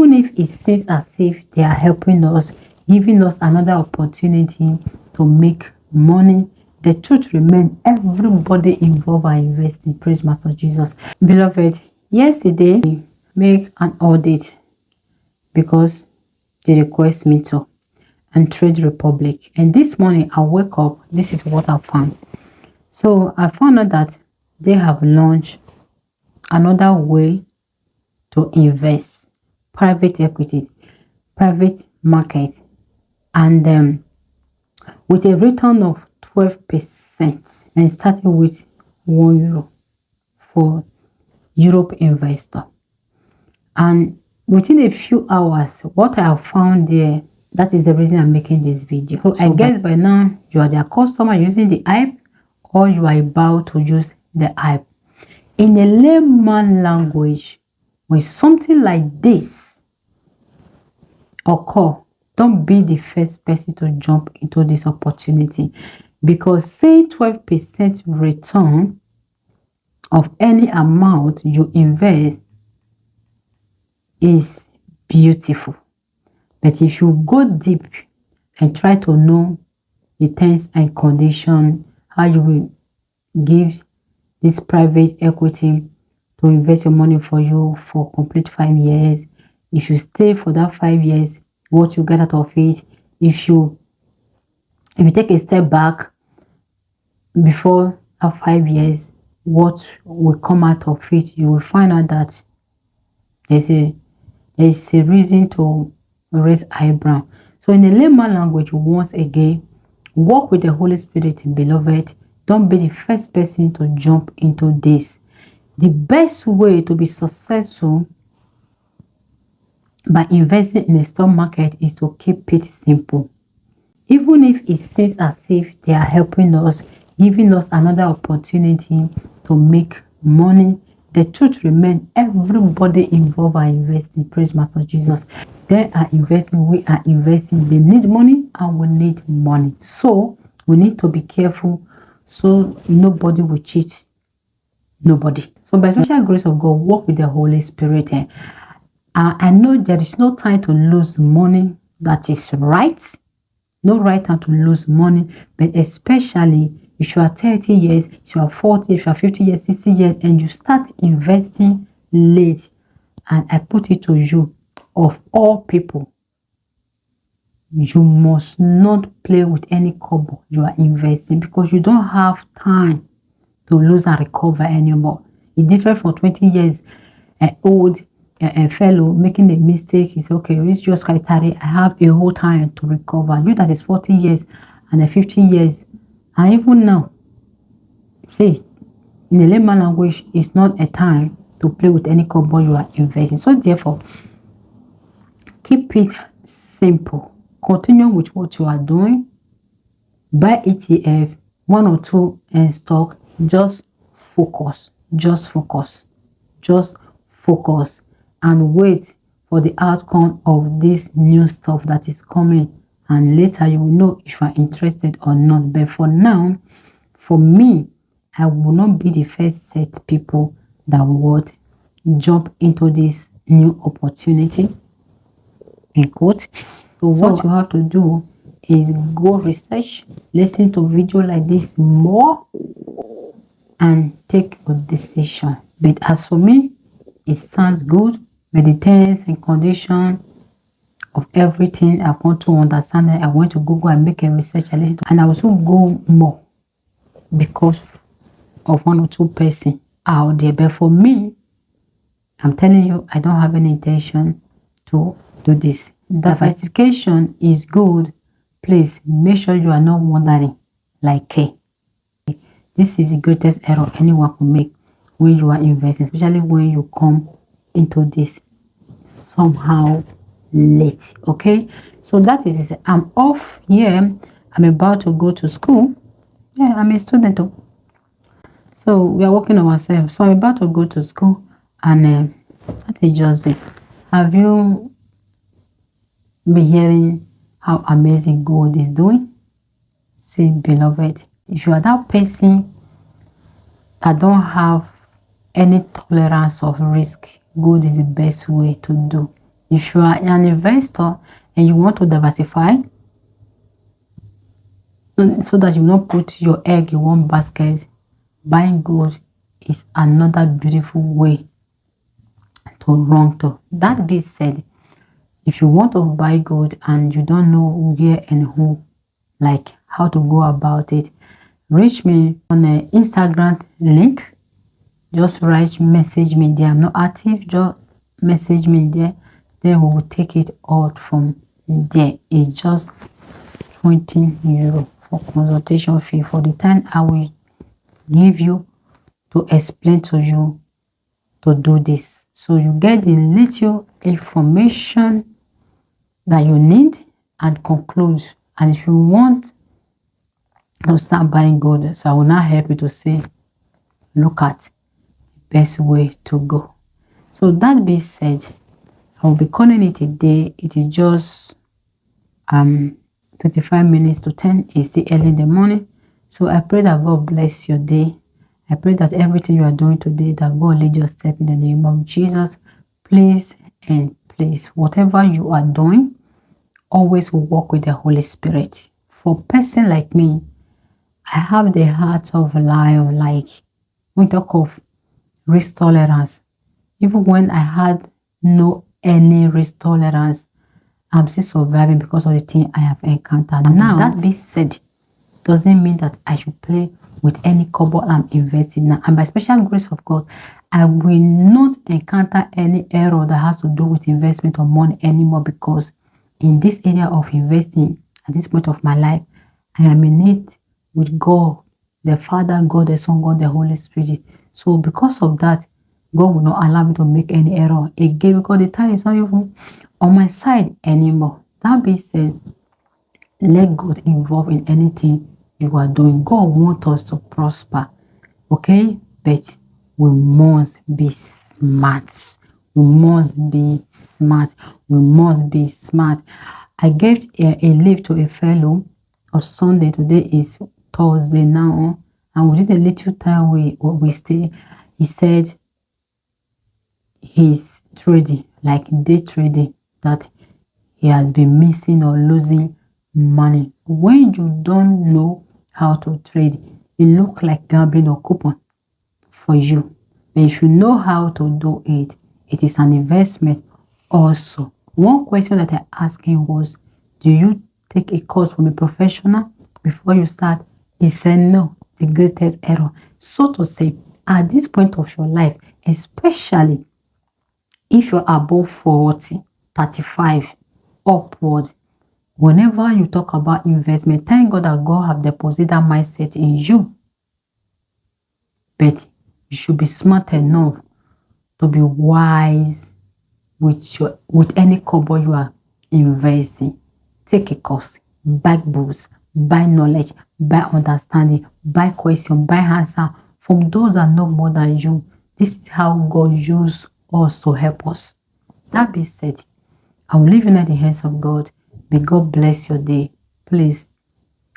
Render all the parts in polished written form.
Even if it seems as if they are helping us, giving us another opportunity to make money, the truth remains everybody involved are investing. Praise Master Jesus. Beloved, yesterday I make an audit because they request me to, and Trade Republic. And this morning I wake up, this is what I found. So I found out that they have launched another way to invest: private equity, private market, and with a return of 12%, and starting with €1 for Europe investor. And within a few hours, what I have found there, that is the reason I'm making this video. So I guess by now you are their customer using the app, or you are about to use the app. In a layman language, when something like this occur, don't be the first person to jump into this opportunity, because saying 12% return of any amount you invest is beautiful. But if you go deep and try to know the terms and conditions, how you will give this private equity to invest your money for you for complete 5 years, if you stay for that 5 years, what you get out of it, if you take a step back before that 5 years, what will come out of it, you will find out that there's a reason to raise eyebrow. So in a layman language, once again, walk with the Holy Spirit, beloved. Don't be the first person to jump into this. The best way to be successful by investing in the stock market is to keep it simple. Even if it seems as if they are helping us, giving us another opportunity to make money, the truth remains everybody involved are investing. Praise Master Jesus. They are investing, we are investing. They need money and we need money. So we need to be careful so nobody will cheat nobody. So by special grace of God, walk with the Holy Spirit. I know there is no time to lose money. That is right. No right time to lose money, but especially if you are 30 years, if you are 40, if you are 50 years, 60 years, and you start investing late, and I put it to you, of all people, you must not play with any kobo you are investing, because you don't have time to lose and recover anymore. It's different from 20 years old fellow making a mistake. He said, okay, it's just criteria. I have a whole time to recover. You that is 40 years and 50 years, and even now, see, in a layman language, it's not a time to play with any kobo you are investing. So therefore, keep it simple. Continue with what you are doing. Buy ETF, 1 or 2 and stock. Just focus. Just focus. Just focus. And wait for the outcome of this new stuff that is coming. And later you will know if you are interested or not. But for now, for me, I will not be the first set people that would jump into this new opportunity. In quote. So what you have to do is go research, listen to video like this more, and take a decision. But as for me, it sounds good, but the terms and conditions of everything I want to understand, I went to Google and make a research, and I also go more because of 1 or 2 persons out there. But for me, I'm telling you, I don't have any intention to do this. Diversification is good. Please make sure you are not wondering like K. This is the greatest error anyone could make when you are investing, especially when you come into this somehow late. Okay, so that is it. I'm off here. I'm about to go to school. Yeah, I'm a student. So we are working on ourselves. So I'm about to go to school, and that is just it. Have you been hearing how amazing gold is doing? See, beloved, if you are that person that don't have any tolerance of risk, gold is the best way to do If you are an investor and you want to diversify so that you not put your egg in one basket, buying gold is another beautiful way to run to. That being said, if you want to buy gold and you don't know where and who, like how to go about it, reach me on the Instagram link. Just message me there. I'm not active, just message me there. Then we will take it out from there. It's just 20 euro for consultation fee for the time I will give you to explain to you to do this. So you get the little information that you need and conclude. And if you want to start buying gold, so I will now help you to say, look at the best way to go. So that being said, I will be calling it a day. It is just 25 minutes to 10. It's still early in the morning. So I pray that God bless your day. I pray that everything you are doing today, that God lead your step in the name of Jesus. Please and please, whatever you are doing, always walk with the Holy Spirit. For a person like me, I have the heart of a lion. Like when we talk of risk tolerance, even when I had no any risk tolerance, I'm still surviving because of the thing I have encountered. Now, that being said, doesn't mean that I should play with any kobo I'm investing now. And by special grace of God, I will not encounter any error that has to do with investment or money anymore, because in this area of investing, at this point of my life, I am in it with God, the Father, God, the Son, God, the Holy Spirit. So because of that, God will not allow me to make any error again, because the time is not even on my side anymore. That being said, let God involve in anything you are doing. God wants us to prosper, okay? But we must be smart. We must be smart. We must be smart. I gave a leave to a fellow on Sunday. Today is Thursday now, and within a little time we stay, he said he's trading, like day trading, that he has been missing or losing money. When you don't know how to trade, it looks like gambling or coupon for you. But if you know how to do it, it is an investment also. One question that I asked him was, do you take a course from a professional before you start? He said no, the greatest error. So to say, at this point of your life, especially if you're above 40, 35, upward, whenever you talk about investment, thank God that God have deposited that mindset in you. But you should be smart enough to be wise with any kobo you are investing. Take a course, buy books, buy knowledge, buy understanding, buy question, buy answer from those that know more than you. This is how God uses us to help us. That being said, I will leave you in the hands of God. May God bless your day. Please,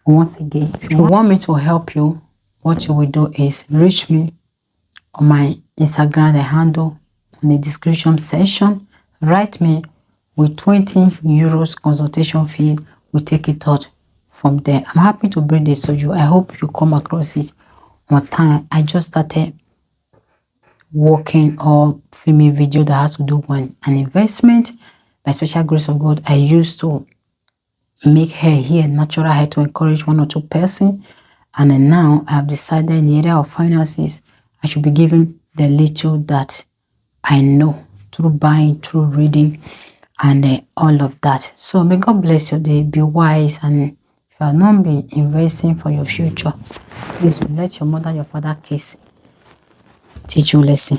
once again, if you want me to help you, what you will do is reach me on my Instagram, the handle in the description section. Write me with 20 euros consultation fee. We take it out from there. I'm happy to bring this to you. I hope you come across it on time. I just started working or filming video that has to do with an investment. By special grace of God, I used to make hair here, natural hair, to encourage one or two person. And then now I have decided in the area of finances, I should be giving the little that I know through buying, through reading, and all of that. So may God bless your day. Be wise, and if you have not been investing for your future, please let your mother, your father case teach you lesson.